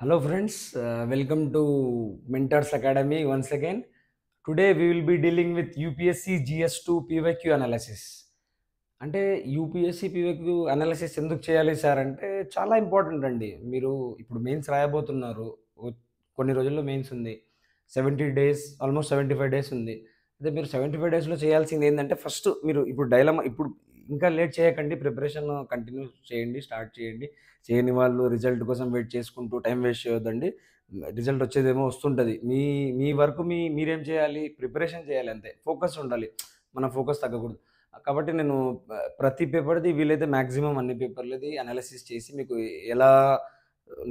Hello friends, welcome to Mentors Academy once again. Today we will be dealing with UPSC GS2 PYQ analysis. అంటే UPSC PYQ analysis ఎందుకు చేయాలి sir అంటే చాలా important అండి. మీరు ఇప్పుడు మెయిన్స్ రాయబోతున్నారు. ఓ కొన్ని రోజుల్లో మెయిన్స్ ఉంది. 70 డేస్ ఆల్మోస్ట్ 75 డేస్ ఉంది. అదే మీరు 75 డేస్‌లో చేయాల్సింది ఏందంటే ఫస్ట్ మీరు ఇప్పుడు డైలమా ఇప్పుడు ఇంకా లేట్ చేయకండి. ప్రిపరేషన్ కంటిన్యూ చేయండి. స్టార్ట్ చేయండి. చేయని వాళ్ళు రిజల్ట్ కోసం వెయిట్ చేసుకుంటూ టైం వేస్ట్ చేయొద్దండి. రిజల్ట్ వచ్చేదేమో వస్తుంటది. మీ మీ వరకు మీరేం చేయాలి? ప్రిపరేషన్ చేయాలి అంతే. ఫోకస్ ఉండాలి. మన ఫోకస్ తగ్గకూడదు. కాబట్టి నేను ప్రతి పేపర్‌ది వీలైతే మాక్సిమం అన్ని పేపర్‌లది అనాలిసిస్ చేసి మీకు ఎలా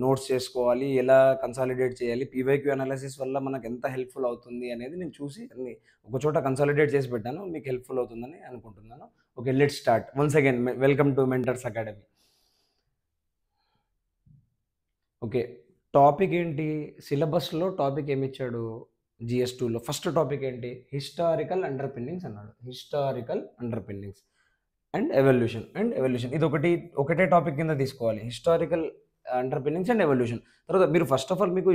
నోట్స్ చేసుకోవాలి, ఎలా కన్సాలిడేట్ చేయాలి, పీవైక్యూ అనాలిసిస్ వల్ల మనకెంత హెల్ప్‌ఫుల్ అవుతుంది అనేది నేను చూసి అన్ని ఒక చోట కన్సాలిడేట్ చేసి పెట్టాను. మీకు హెల్ప్‌ఫుల్ అవుతుందని అనుకుంటున్నాను. Okay. Let's start. Once again welcome to Mentors Academy. Okay. Topic ఏంటి? సిలబస్‌లో టాపిక్ ఏమిచ్చాడు? జీఎస్2లో ఫస్ట్ టాపిక్ ఏంటి? హిస్టారికల్ అండర్‌పిన్నింగ్స్ అన్నాడు. Historical underpinnings and evolution. ఒకటే టాపిక్ కింద తీసుకోవాలి. Historical underpinnings and evolution. తర్వాత మీరు ఫస్ట్ ఆఫ్ ఆల్ మీకు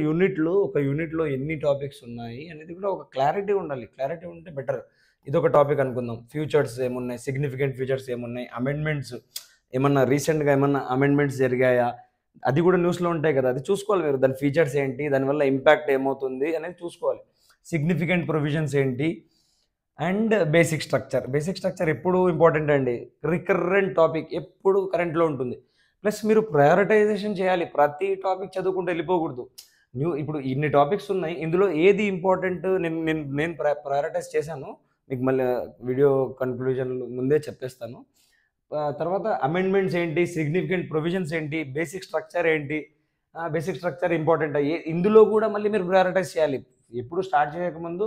ఒక యూనిట్‌లో ఎన్ని టాపిక్స్ ఉన్నాయి అనేది కూడా ఒక క్లారిటీ ఉండాలి. క్లారిటీ ఉంటే బెటర్. ఇదొక టాపిక్ అనుకుందాం. ఫ్యూచర్స్ ఏమున్నాయి? సిగ్నిఫికెంట్ ఫ్యూచర్స్ ఏమున్నాయి? అమెండ్మెంట్స్ ఏమన్నా రీసెంట్‌గా ఏమన్నా అమెండ్మెంట్స్ జరిగాయా? అది కూడా న్యూస్‌లో ఉంటాయి కదా! అది చూసుకోవాలి మీరు. దాని ఫీచర్స్ ఏంటి? దానివల్ల ఇంపాక్ట్ ఏమవుతుంది అనేది చూసుకోవాలి. సిగ్నిఫికెంట్ ప్రొవిజన్స్ ఏంటి? అండ్ బేసిక్ స్ట్రక్చర్ ఎప్పుడు ఇంపార్టెంట్ అండి. రికర్రెంట్ టాపిక్ ఎప్పుడు కరెంట్‌లో ఉంటుంది. ప్లస్ మీరు ప్రయారిటైజేషన్ చేయాలి. ప్రతి టాపిక్ చదువుకుంటూ వెళ్ళిపోకూడదు. ఇప్పుడు ఇన్ని టాపిక్స్ ఉన్నాయి. ఇందులో ఏది ఇంపార్టెంట్ నేను ప్రయారిటైజ్ చేశాను. మీకు మళ్ళీ వీడియో కన్క్లూజన్ ముందే చెప్పేస్తాను. తర్వాత అమెండ్మెంట్స్ ఏంటి? సిగ్నిఫికెంట్ ప్రొవిజన్స్ ఏంటి? బేసిక్ స్ట్రక్చర్ ఏంటి? బేసిక్ స్ట్రక్చర్ ఇంపార్టెంటా? ఇందులో కూడా మళ్ళీ మీరు ప్రయారిటైజ్ చేయాలి. ఎప్పుడు స్టార్ట్ చేయకముందు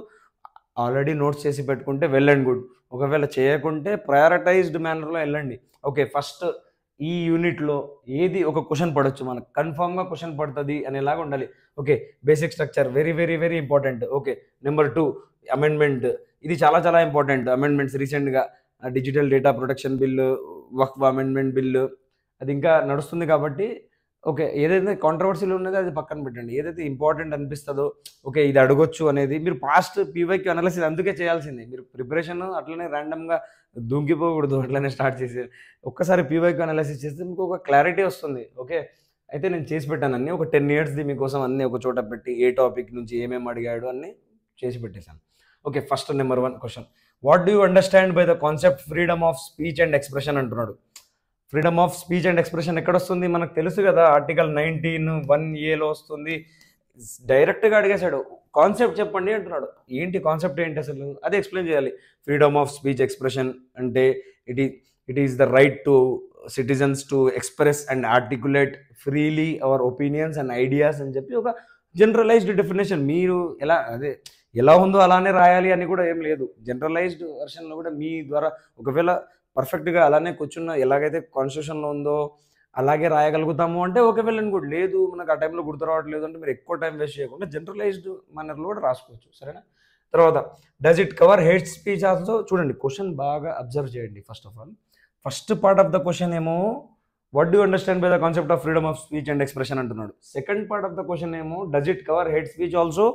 ఆల్రెడీ నోట్స్ చేసి పెట్టుకుంటే వెల్ అండ్ గుడ్. ఒకవేళ చేయకుంటే ప్రయారిటైజ్డ్ మేనర్‌లో ఎళ్ళండి. ఓకే. ఫస్ట్ ఈ యూనిట్‌లో ఏది ఒక క్వెషన్ పడొచ్చు మనకు. కన్ఫర్మ్‌గా క్వెషన్ పడతది అనేలాగా ఉండాలి. Okay. Basic structure very, very, very important. Okay. Number 2 amendment. ఇది చాలా చాలా ఇంపార్టెంట్. అమెండ్మెంట్స్ రీసెంట్‌గా డిజిటల్ డేటా ప్రొటెక్షన్ బిల్లు, వక్ఫ్ అమెండ్మెంట్ బిల్లు అది ఇంకా నడుస్తుంది కాబట్టి ఓకే. ఏదైతే కాంట్రోవర్సీ‌లో ఉన్నదో అది పక్కన పెట్టండి. ఏదైతే ఇంపార్టెంట్ అనిపిస్తదో ఓకే. ఇది అడగొచ్చు అనేది మీరు పాస్ట్ పీవైక్యూ అనాలిసిస్ అందుకే చేయాల్సింది. మీరు ప్రిపరేషన్ అట్లనే రాండమ్‌గా దూకిపోకూడదు. అట్లనే స్టార్ట్ చేసి ఒక్కసారి పీవైక్యూ అనాలిసిస్ చేస్తే మీకు ఒక క్లారిటీ వస్తుంది. ఓకే. అయితే నేను చేసి పెట్టాను అన్నీ. ఒక 10 ఇయర్స్‌ది మీకోసం అన్నీ ఒక చోట పెట్టి ఏ టాపిక్ నుంచి ఏమేమి అడిగాడు అన్నీ చేసి పెట్టేసాను. Okay. First number 1 question. What do you understand by the concept freedom of speech and expression అంటున్నాడు. Freedom of speech and expression ఎక్కడొస్తుంది? మనకు తెలుసు గదా! ఆర్టికల్ 19(1)ఏలో వస్తుంది. డైరెక్ట్‌గా అడిగేసాడు. కాన్సెప్ట్ చెప్పండి అంటున్నాడు. ఏంటి కాన్సెప్ట్ ఏంటి అసలు? అది ఎక్స్‌ప్లెయిన్ చేయాలి. ఫ్రీడమ్ ఆఫ్ స్పీచ్ ఎక్స్‌ప్రెషన్ అంటే ఇట్ ఈ it is the right to citizens to express and articulate freely hour opinions and ideas అని చెప్పి ఒక జనరలైజ్డ్ డెఫినిషన్. మీరు ఎలా ఉందో అలానే రాయాలి అని కూడా ఏం లేదు. జనరలైజ్డ్ వెర్షన్‌లో కూడా మీ ద్వారా ఒకవేళ పర్ఫెక్ట్‌గా అలానే కూర్చున్న ఎలాగైతే కాన్స్టిట్యూషన్‌లో ఉందో అలాగే రాయగలుగుతాము అంటే ఓకే. Well and good. లేదు మనకు ఆ టైంలో గుర్తు రావట్లేదు అంటే మీరు ఎక్కువ టైం వేస్ట్ చేయకుండా జనరలైజ్డ్ మేనర్‌లో కూడా రాసుకోవచ్చు. సరేనా? తర్వాత does it cover hate speech also? చూడండి క్వెషన్ బాగా అబ్జర్వ్ చేయండి first of all. First part of the question ఏమో what do you understand by the concept of freedom of speech and expression అంటున్నాడు. Second part of the question ఏమో does it cover hate speech also?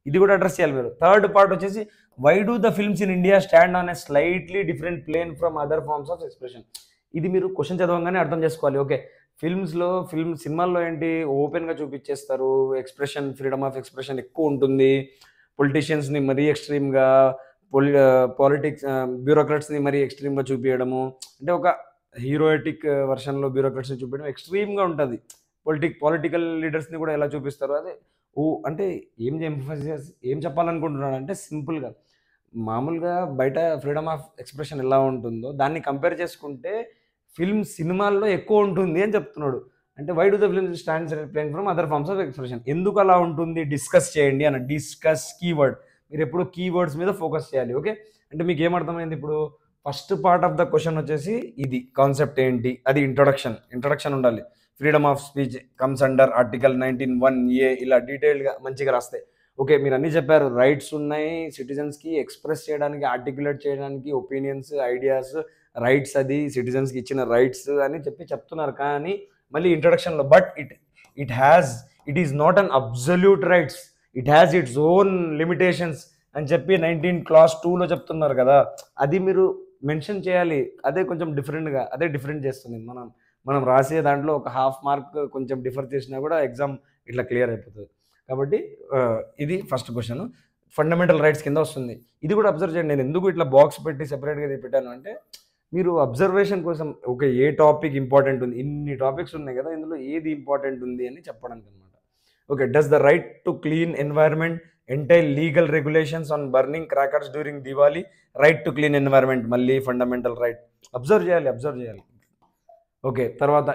ఇది కూడా address చేయాలి మీరు. Third part వచ్చేసి why do the films in India stand on a slightly different plane from other forms of expression? ఇది మీరు question చదవంగానే అర్థం చేసుకోవాలి. ఓకే. సినిమాల్లో ఏంటి ఓపెన్‌గా చూపిచ్చేస్తారు. ఫ్రీడమ్ ఆఫ్ ఎక్స్‌ప్రెషన్ ఎక్కువ ఉంటుంది. పొలిటీషియన్స్‌ని మరీ ఎక్స్‌ట్రీమ్‌గా బ్యూరోక్రాట్స్‌ని మరీ ఎక్స్‌ట్రీమ్‌గా చూపియడము. అంటే ఒక హీరోయిటిక్ వెర్షన్‌లో బ్యూరోక్రాట్స్‌ని చూపించడం ఎక్స్‌ట్రీమ్‌గా ఉంటది. పొలిటికల్ లీడర్స్‌ని కూడా ఎలా చూపిస్తారో అదే అంటే ఏం చెప్పాలనుకుంటున్నాడంటే సింపుల్‌గా మామూలుగా బయట ఫ్రీడమ్ ఆఫ్ ఎక్స్‌ప్రెషన్ ఎలా ఉంటుందో దాన్ని కంపేర్ చేసుకుంటే సినిమాల్లో ఎక్కువ ఉంటుంది అని చెప్తున్నాడు. అంటే why do the films stands reflect from other forms of expression? ఎందుకు అలా ఉంటుంది డిస్కస్ చేయండి అన్నాడు. Discuss keyword. మీరెప్పుడు కీవర్డ్స్ మీద ఫోకస్ చేయాలి. ఓకే. అంటే మీకేమర్థమైంది ఇప్పుడు? First part of the question వచ్చేసి ఇది కాన్సెప్ట్ ఏంటి? అది ఇంట్రడక్షన్ ఉండాలి. Freedom of speech comes under article 19(1)(a) ఇలా డీటెయిల్డ్‌గా మంచిగా రాస్తే. ఓకే. మీరన్నీ చెప్పారు. రైట్స్ ఉన్నాయి సిటిజన్స్‌కి ఎక్స్‌ప్రెస్ చేయడానికి, ఆర్టిక్యులేట్ చేయడానికి ఒపీనియన్స్, ఐడియాస్ రైట్స్ అది సిటిజన్స్‌కి ఇచ్చిన రైట్స్ అని చెప్తున్నారు. కానీ మళ్ళీ ఇంట్రడక్షన్లో but it is not an absolute rights, it has its own limitations అని చెప్పి 19 Clause 2లో చెప్తున్నారు కదా, అది మీరు మెన్షన్ చేయాలి. అదే కొంచెం డిఫరెంట్గా, అదే డిఫరెంట్ చేస్తుంది. మనం రాసే దాంట్లో ఒక ½ మార్క్ కొంచెం డిఫర్ చేసినా కూడా ఎగ్జామ్ ఇట్లా క్లియర్ అయిపోతుంది. కాబట్టి ఇది ఫస్ట్ క్వశ్చన్, ఫండమెంటల్ రైట్స్ కింద వస్తుంది. ఇది కూడా అబ్జర్వ్ చేయండి. నేను ఎందుకు ఇట్లా బాక్స్ పెట్టి సెపరేట్గా పెట్టాను అంటే, మీరు అబ్జర్వేషన్ కోసం ఒక ఏ టాపిక్ ఇంపార్టెంట్ ఉంది, ఇన్ని టాపిక్స్ ఉన్నాయి కదా, ఇందులో ఏది ఇంపార్టెంట్ ఉంది అని చెప్పడానికి అనమాట. Okay, does the right to clean environment entire legal regulations on burning crackers during Diwali, right to clean environment మళ్ళీ ఫండమెంటల్ రైట్. అబ్జర్వ్ చేయాలి. ఓకే, తర్వాత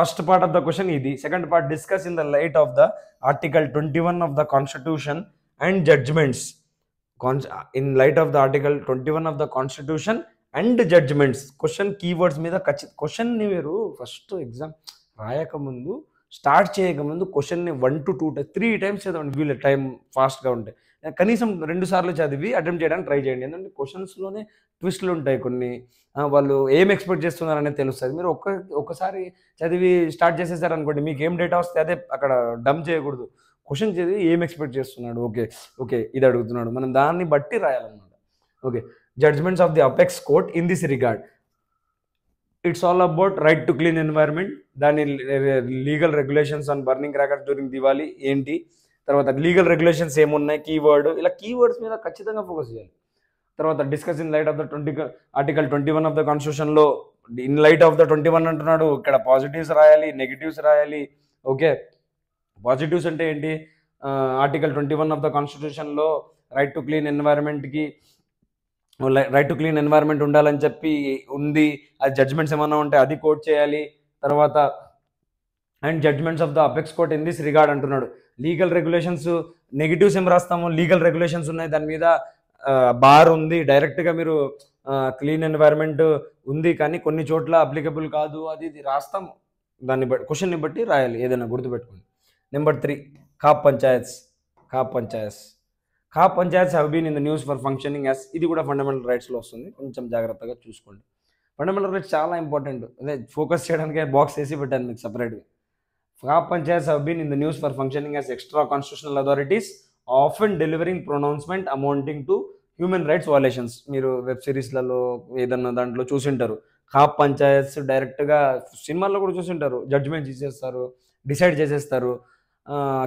first part of the question ఇది. Second part, discuss in the light of the Article 21 of the constitution and judgements. In light of the Article 21 of the constitution and judgements. Question keywords మీద క్వశ్చన్ని మీరు first exam రాయకముందు, start చేయకముందు క్వశ్చన్ని 1 to 2 3 times చదవండి. వీళ్ళ time ఫాస్ట్గా ఉంటాయి, కనీసం 2 సార్లు చదివి అటెంప్ట్ చేయడానికి ట్రై చేయండి. ఎందుకంటే క్వశ్చన్స్లోనే ట్విస్ట్లు ఉంటాయి కొన్ని, వాళ్ళు ఏం ఎక్స్పెక్ట్ చేస్తున్నారు అనేది తెలుస్తుంది. మీరు ఒక్కసారి చదివి స్టార్ట్ చేసేసారు అనుకోండి, మీకు ఏం డేటా వస్తే అదే అక్కడ డంప్ చేయకూడదు. క్వశ్చన్ చదివి ఏం ఎక్స్పెక్ట్ చేస్తున్నాడు, ఓకే ఇది అడుగుతున్నాడు, మనం దాన్ని బట్టి రాయాలన్నమాట. Okay, judgements of the apex court in this regard. It's all about right to clean environment, దాని legal regulations on burning crackers during Diwali ఏంటి, తర్వాత లీగల్ రెగ్యులేషన్స్ ఏమున్నాయి, కీవర్డ్, ఇలా కీవర్డ్స్ మీద ఖచ్చితంగా ఫోకస్ చేయాలి. తర్వాత discuss in light of the Article 21 of the కాన్స్టిట్యూషన్లో, ఇన్ లైట్ ఆఫ్ ద 21 అంటున్నాడు, ఇక్కడ పాజిటివ్స్ రాయాలి, నెగిటివ్స్ రాయాలి. ఓకే, పాజిటివ్స్ అంటే ఏంటి, Article 21 ఆఫ్ ద కాన్స్టిట్యూషన్లో రైట్ టు క్లీన్ ఎన్వైర్న్మెంట్ ఉండాలని చెప్పి ఉంది, అది జడ్జ్మెంట్స్ ఏమన్నా ఉంటే అది కోట్ చేయాలి. తర్వాత and judgements of the apex court in this regard అంటున్నాడు. లీగల్ రెగ్యులేషన్స్, నెగిటివ్స్ ఏం రాస్తాము, లీగల్ రెగ్యులేషన్స్ ఉన్నాయి, దాని మీద బార్ ఉంది, డైరెక్ట్గా మీరు క్లీన్ ఎన్వైర్న్మెంట్ ఉంది కానీ కొన్ని చోట్ల అప్లికబుల్ కాదు, అది రాస్తాము. దాన్ని బట్టి క్వశ్చన్ని బట్టి రాయాలి, ఏదైనా గుర్తుపెట్టుకోండి. Number 3, khap panchayats have been in the news for functioning as. ఇది కూడా ఫండమెంటల్ రైట్స్లో వస్తుంది, కొంచెం జాగ్రత్తగా చూసుకోండి. ఫండమెంటల్ రైట్స్ చాలా ఇంపార్టెంట్, అదే ఫోకస్ చేయడానికి బాక్స్ వేసి పెట్టాను మీకు సపరేట్గా. Khap panchayats have been in the news for functioning as extra constitutional authorities often delivering pronouncement amounting to human rights violations. మీరు వెబ్ సిరీస్లలో ఏదన్నా దాంట్లో చూసింటారు, ఖాప్ పంచాయత్స్ డైరెక్ట్గా సినిమాల్లో కూడా చూసింటారు, జడ్జ్మెంట్ డిసైడ్ చేసేస్తారు.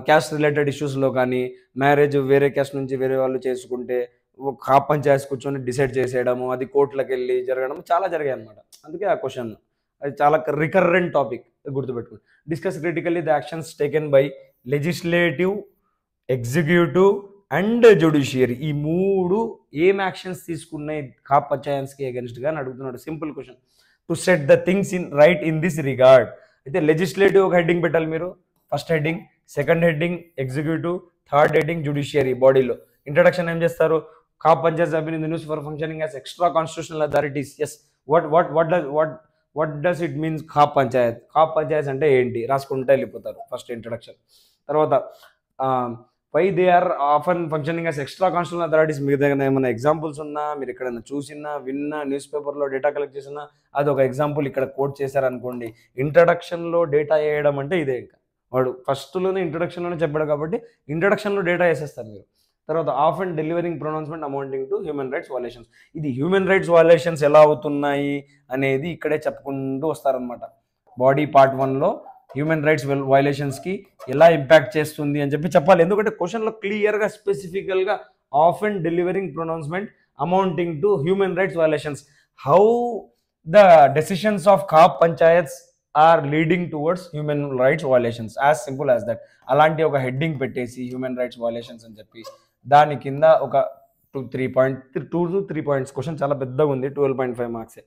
క్యాస్ట్ రిలేటెడ్ ఇష్యూస్లో కానీ, మ్యారేజ్ వేరే క్యాస్ట్ నుంచి వేరే వాళ్ళు చేసుకుంటే ఖాప్ పంచాయత్స్ కూర్చొని డిసైడ్ చేసేయడము, అది కోర్టులకు వెళ్ళి జరగడం చాలా జరిగాయి అనమాట. అందుకే ఆ క్వశ్చన్, అది చాలా రికర్రెంట్ టాపిక్, గుర్తుపెట్టుకోండి. Discuss critically the actions taken by legislative, executive and judiciary. ఈ 3 ఏం యాక్షన్స్ తీసుకున్నాయి ఖాప్ పంచాయత్స్కి అగెన్స్ట్గా అని అడుగుతున్నాడు. Simple question, to set the things in this regard. అయితే లెజిస్లేటివ్ ఒక హెడ్డింగ్ పెట్టాలి మీరు, first heading, second heading executive, third heading judiciary. బాడీలో ఇంట్రడక్షన్ ఏం చేస్తారు, Khap panchayats have been in the news for functioning as extra constitutional authorities. Yes, what does it means Khap panchayat అంటే ఏంటి రాసుకుంటే వెళ్ళిపోతారు, ఫస్ట్ ఇంట్రడక్షన్. తర్వాత why they are often functioning as extra constitutional authorities. మీ దగ్గర ఏమైనా ఎగ్జాంపుల్స్ ఉన్నా, మీరు ఎక్కడైనా చూసినా, విన్నా, న్యూస్ పేపర్లో డేటా కలెక్ట్ చేసినా, అది ఒక ఎగ్జాంపుల్ ఇక్కడ కోట్ చేశారనుకోండి. ఇంట్రడక్షన్లో డేటా వేయడం అంటే ఇదే. ఇంకా వాడు ఫస్ట్లోనే ఇంట్రడక్షన్లోనే చెప్పాడు కాబట్టి ఇంట్రడక్షన్లో డేటా వేసేస్తారు మీరు. తర్వాత of and delivering pronouncement amounting to human rights violations. ఇది హ్యూమన్ రైట్స్ వయలేషన్స్ ఎలా అవుతున్నాయి అనేది ఇక్కడే చెప్పుకుంటూ వస్తారనమాట. బాడీ పార్ట్ 1లో హ్యూమన్ రైట్స్ వయలేషన్స్కి ఎలా ఇంపాక్ట్ చేస్తుంది అని చెప్పాలి. ఎందుకంటే క్వశ్చన్లో క్లియర్గా స్పెసిఫికల్గా of and delivering pronouncement amounting to human rights violations, how the decisions of Khap panchayats are leading towards human rights violations, as simple as that. అలాంటి ఒక హెడ్డింగ్ పెట్టేసి హ్యూమన్ రైట్స్ వయలేషన్స్ అని చెప్పి దాని కింద ఒక 2 to 3 points క్వశ్చన్ చాలా పెద్దగా ఉంది, 12.5 మార్క్సే.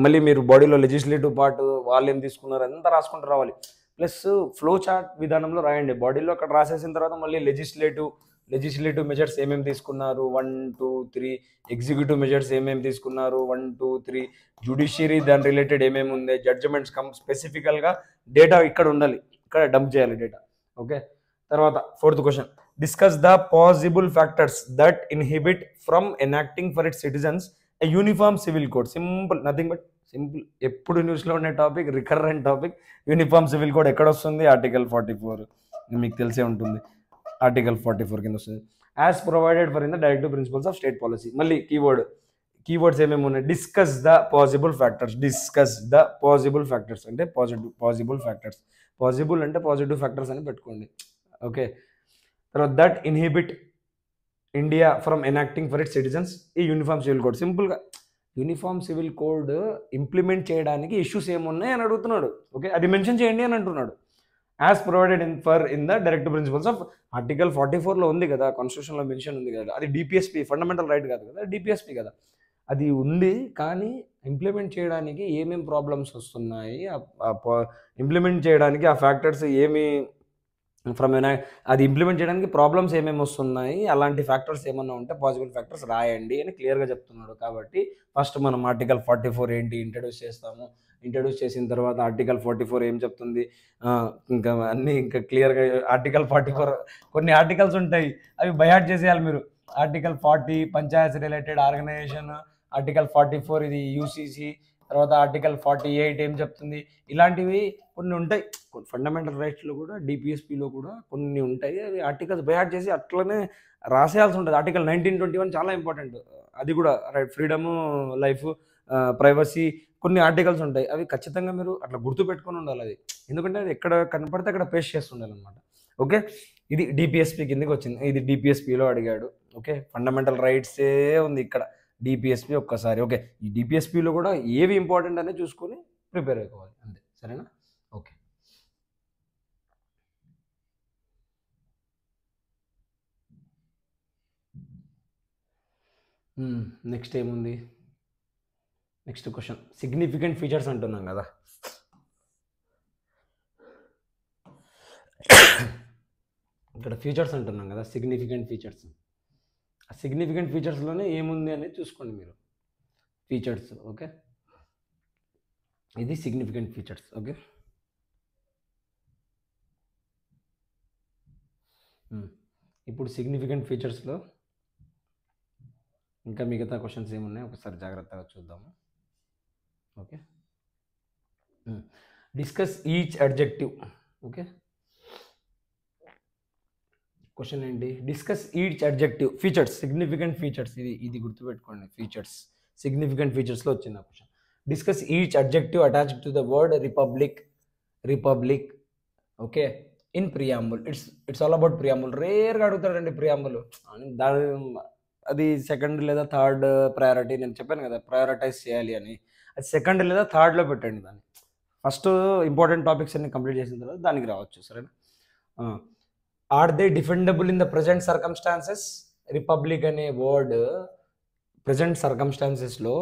మళ్ళీ మీరు బాడీలో లెజిస్లేటివ్ పార్ట్ వాళ్ళు ఏం తీసుకున్నారు అంతా రాసుకుంటూ రావాలి. ప్లస్ ఫ్లో చార్ట్ విధానంలో రాయండి. బాడీలో అక్కడ రాసేసిన తర్వాత మళ్ళీ లెజిస్లేటివ్ మెజర్స్ ఏమేమి తీసుకున్నారు 1, 2, 3, ఎగ్జిక్యూటివ్ మెజర్స్ ఏమేమి తీసుకున్నారు 1, 2, 3, జ్యుడిషియరీ దాని రిలేటెడ్ ఏమేమి ఉంది, జడ్జిమెంట్స్ స్పెసిఫికల్గా డేటా ఇక్కడ ఉండాలి, ఇక్కడ డంప్ చేయాలి డేటా. ఓకే, తర్వాత 4th question, discuss the possible factors that inhibit from enacting for its citizens a uniform civil code. Simple, nothing but simple, ఎప్పుడు న్యూస్లో ఉండే topic, recurrent topic. Uniform civil code ఎక్కడ వస్తుంది? ఆర్టికల్ 44, మీకు తెలిసే ఉంటుంది. ఆర్టికల్ 44 కింద వస్తుంది. As provided for in the directive principles of state policy. మళ్ళీ కీవర్డ్స్ ఏమేమి ఉన్నాయి? Discuss the possible factors. Discuss the possible factors అంటే పాసిబుల్ ఫ్యాక్టర్స్. పాసిబుల్ అంటే పాజిటివ్ ఫ్యాక్టర్స్ అని పెట్టుకోండి. ఓకే. తర్వాత that inhibit India from enacting for its citizens ఈ uniform civil code. సింపుల్గా యూనిఫామ్ సివిల్ కోడ్ ఇంప్లిమెంట్ చేయడానికి ఇష్యూస్ ఏమున్నాయి అని అడుగుతున్నాడు. ఓకే, అది మెన్షన్ చేయండి అని అంటున్నాడు. As provided in the directive principles of article 44లో ఉంది కదా, కాన్స్టిట్యూషన్లో మెన్షన్ ఉంది కదా. అది డిపిఎస్పి, ఫండమెంటల్ రైట్ కాదు కదా, డిపిఎస్పి కదా. అది ఉంది, కానీ ఇంప్లిమెంట్ చేయడానికి ఏమేమి ప్రాబ్లమ్స్ వస్తున్నాయి, ఇంప్లిమెంట్ చేయడానికి ఆ ఫ్యాక్టర్స్ ఏమి అది ఇంప్లిమెంట్ చేయడానికి ప్రాబ్లమ్స్ ఏమేమి వస్తున్నాయి, అలాంటి ఫ్యాక్టర్స్ ఏమన్నా ఉంటే పాసిబుల్ ఫ్యాక్టర్స్ రాయండి అని క్లియర్గా చెప్తున్నాడు. కాబట్టి ఫస్ట్ మనం ఆర్టికల్ 44 ఏంటి ఇంట్రడ్యూస్ చేస్తాము. ఇంట్రడ్యూస్ చేసిన తర్వాత ఆర్టికల్ 44 ఏం చెప్తుంది, ఇంకా అన్నీ ఇంకా క్లియర్గా. ఆర్టికల్ 44 కొన్ని ఆర్టికల్స్ ఉంటాయి, అవి బైహార్ట్ చేసేయాలి మీరు. Article 40 panchayat related organisation, article 44 ఇది యూసీసీ, తర్వాత ఆర్టికల్ 48 ఏం చెప్తుంది, ఇలాంటివి కొన్ని ఉంటాయి. ఫండమెంటల్ రైట్స్లో కూడా డిపిఎస్పిలో కూడా కొన్ని ఉంటాయి. అవి ఆర్టికల్స్ బైహార్ట్ చేసి అట్లనే రాసేయాల్సి ఉంటుంది. ఆర్టికల్ 1921 చాలా ఇంపార్టెంట్, అది కూడా రైట్, ఫ్రీడము, లైఫ్, ప్రైవసీ, కొన్ని ఆర్టికల్స్ ఉంటాయి. అవి ఖచ్చితంగా మీరు అట్లా గుర్తుపెట్టుకొని ఉండాలి. అది ఎందుకంటే అది ఎక్కడ కనపడితే అక్కడ పేస్ట్ చేస్తుండాలి అనమాట. ఓకే, ఇది డిపిఎస్పి కిందకి వచ్చింది. ఇది డిపిఎస్పిలో అడిగాడు. ఓకే, ఫండమెంటల్ రైట్సే ఉంది ఇక్కడ డిపిఎస్పి ఒక్కసారి. ఓకే, ఈ డిపిఎస్పిలో కూడా ఏవి ఇంపార్టెంట్ అనేది చూసుకొని ప్రిపేర్ అయిపోవాలి అంతే. సరేనా? ఓకే. నెక్స్ట్ ఏముంది? నెక్స్ట్ క్వశ్చన్ సిగ్నిఫికెంట్ ఫీచర్స్ అంటున్నాం కదా. ఇక్కడ ఫీచర్స్ అంటున్నాం కదా, సిగ్నిఫికెంట్ ఫీచర్స్. ఆ సిగ్నిఫికెంట్ ఫీచర్స్లోనే ఏముంది అనేది చూసుకోండి మీరు. ఫీచర్స్, ఓకే, ఇది సిగ్నిఫికెంట్ ఫీచర్స్. ఓకే, ఇప్పుడు సిగ్నిఫికెంట్ ఫీచర్స్లో ఇంకా మిగతా క్వశ్చన్స్ ఏమున్నాయి ఒకసారి జాగ్రత్తగా చూద్దాము. Okay, discuss each adjective. Okay, question ఏంటి? Discuss each adjective features, significant features. ఇది గుర్తుపెట్టుకోండి, ఫీచర్స్, సిగ్నిఫికెంట్ ఫీచర్స్లో వచ్చింది ఆ question. Discuss each adjective attached to the word republic. Okay, in preamble. It's all about preamble. రేర్గా అడుగుతాడండి ప్రియాంబుల్. దాని అది second లేదా థర్డ్ ప్రయారిటీ. నేను చెప్పాను కదా ప్రయారిటైజ్ చేయాలి అని. అది సెకండ్ లేదా థర్డ్లో పెట్టండి దాన్ని. ఫస్ట్ ఇంపార్టెంట్ టాపిక్స్ అన్ని కంప్లీట్ చేసిన తర్వాత దానికి రావచ్చు. సరేనా? Are they defendable in the present circumstances. Republic అనే వర్డ్ ప్రజెంట్ సర్కమ్స్టాన్సెస్లో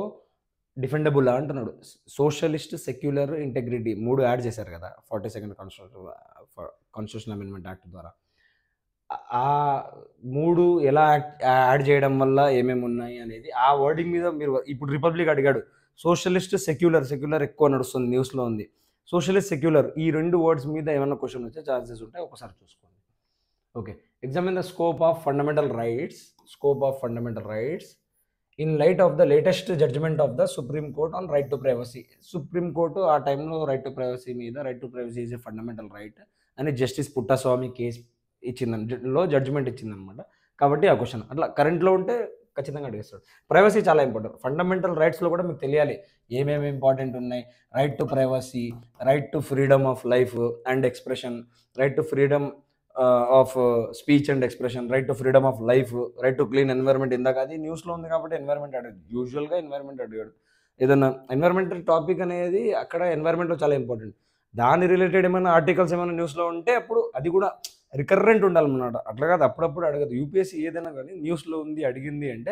డిఫెండబుల్ అంటున్నాడు. సోషలిస్ట్, సెక్యులర్, ఇంటెగ్రిటీ 3 యాడ్ చేశారు కదా 42nd కాన్స్టిట్యూషన్ అమెండ్మెంట్ యాక్ట్ ద్వారా. ఆ 3 ఎలా యాడ్ చేయడం వల్ల ఏమేమి ఉన్నాయి అనేది ఆ వర్డింగ్ మీద మీరు. ఇప్పుడు రిపబ్లిక్ అడిగాడు, సోషలిస్ట్, సెక్యులర్ ఎక్కువ నడుస్తుంది, న్యూస్లో ఉంది. సోషలిస్ట్, సెక్యులర్ ఈ 2 వర్డ్స్ మీద ఏమైనా క్వశ్చన్ వచ్చే ఛాన్సెస్ ఉంటాయి, ఒకసారి చూసుకోండి. Okay, examine the scope of fundamental rights in light of the latest judgement of the supreme court on right to privacy. Supreme court ఆ టైంలో రైట్ టు ప్రైవసీ మీద, right to privacy is a fundamental right అని justice Puttaswamy case judgement ఇచ్చిందనమాట. కాబట్టి ఆ question అట్లా కరెంట్లో ఉంటే ఖచ్చితంగా అడిగేస్తాడు. ప్రైవసీ చాలా ఇంపార్టెంట్. ఫండమెంటల్ రైట్స్లో కూడా మీకు తెలియాలి ఏమేమి ఇంపార్టెంట్ ఉన్నాయి. Right to privacy, right to freedom of life and expression, right to freedom of speech and expression, right to freedom of life, right to clean environment. ఇందాక అది న్యూస్లో ఉంది కాబట్టి ఎన్వైర్న్మెంట్ అడిగాడు. యూజువల్గా ఎన్వైర్న్మెంట్ అడిగాడు. ఏదన్నా ఎన్వైర్న్మెంటల్ టాపిక్ అనేది అక్కడ ఎన్వైర్న్మెంట్లో చాలా ఇంపార్టెంట్. దాని రిలేటెడ్ ఏమైనా ఆర్టికల్స్ ఏమైనా న్యూస్లో ఉంటే అప్పుడు అది కూడా రికరెంట్ ఉండాలన్నమాట. అట్లా కాదు అప్పుడప్పుడు అడగదు. యూపీఎస్సీ ఏదైనా కానీ న్యూస్లో ఉంది అడిగింది అంటే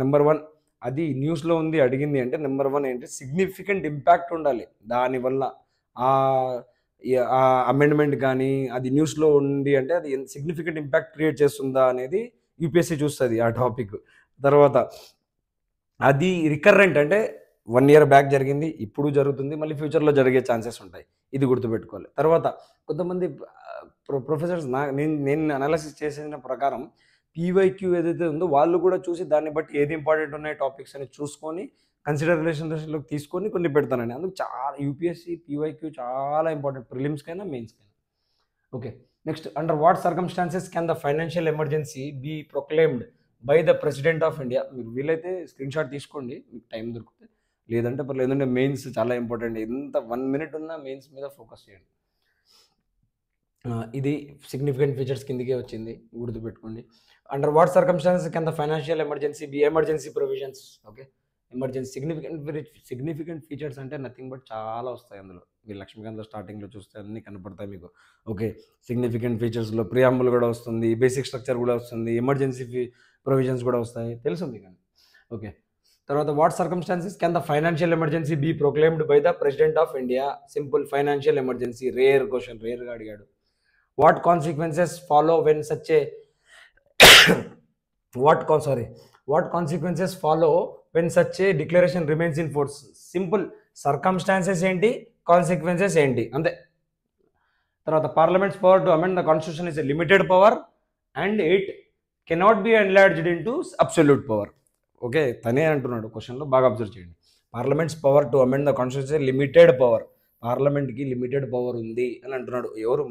నెంబర్ 1 అది న్యూస్లో ఉంది అడిగింది అంటే నెంబర్ 1 ఏంటి, సిగ్నిఫికెంట్ ఇంపాక్ట్ ఉండాలి దానివల్ల. ఆ అమెండ్మెంట్ కానీ అది న్యూస్లో ఉంది అంటే అది సిగ్నిఫికెంట్ ఇంపాక్ట్ క్రియేట్ చేస్తుందా అనేది యూపీఎస్సీ చూస్తుంది ఆ టాపిక్. తర్వాత అది రికరెంట్ అంటే 1 year బ్యాక్ జరిగింది, ఇప్పుడు జరుగుతుంది, మళ్ళీ ఫ్యూచర్లో జరిగే ఛాన్సెస్ ఉంటాయి. ఇది గుర్తుపెట్టుకోవాలి. తర్వాత కొంతమంది ప్రొఫెసర్స్ నేను అనాలిసిస్ చేసిన ప్రకారం పీవైక్యూ ఏదైతే ఉందో వాళ్ళు కూడా చూసి దాన్ని బట్టి ఏది ఇంపార్టెంట్ ఉన్నాయి టాపిక్స్ అని చూసుకొని కన్సిడరేషన్లోకి తీసుకొని కొన్ని పెడతానండి. అందుకు చాలా యూపీఎస్సీ, పీవైక్యూ చాలా ఇంపార్టెంట్ ప్రిలిమ్స్‌కైనా, మెయిన్స్‌కైనా. Okay. Next under what circumstances can the financial emergency be proclaimed by the president of India? మీరు వీలైతే స్క్రీన్‌షాట్ తీసుకోండి మీకు టైం దొరికితే. లేదంటే పర్లేదు. లేదంటే మెయిన్స్ చాలా ఇంపార్టెంట్. ఎంత 1 మినిట్ ఉన్నా మెయిన్స్ మీద ఫోకస్ చేయండి. ఇది సిగ్నిఫికెంట్ ఫీచర్స్ కిందకే వచ్చింది. గుర్తుపెట్టుకోండి. Under what circumstances can the financial emergency be emergency provisions? Okay. Emergency significant features అంటే నథింగ్ బట్ చాలా వస్తాయి అందులో. మీరు లక్ష్మీకాంత్‌లో స్టార్టింగ్‌లో చూస్తే అన్నీ కనపడతాయి మీకు. ఓకే. సిగ్నిఫికెంట్ ఫీచర్స్‌లో ప్రియాంబుల్ కూడా వస్తుంది. బేసిక్ స్ట్రక్చర్ కూడా వస్తుంది. ఎమర్జెన్సీ ప్రొవిజన్స్ కూడా వస్తాయి. తెలుసు మీకు. ఓకే. తర్వాత what circumstances can the financial emergency be proclaimed by the president of India? Simple financial emergency. Rare question. రేర్‌గా అడిగాడు. What consequences follow when such a what consequences follow when such a declaration remains in force? Simple. Circumstances ఏంటి, consequences ఏంటి, అంతే. తర్వాత parliament's power to amend the constitution is a limited power and it cannot be enlarged into absolute power. Okay. తనే అంటున్నాడు క్వశ్చన్లో, బాగా observe చేయండి. Parliaments power to amend the constitution limited power. పార్లమెంట్కి లిమిటెడ్ పవర్ ఉంది అని అంటున్నాడు. ఎవరు?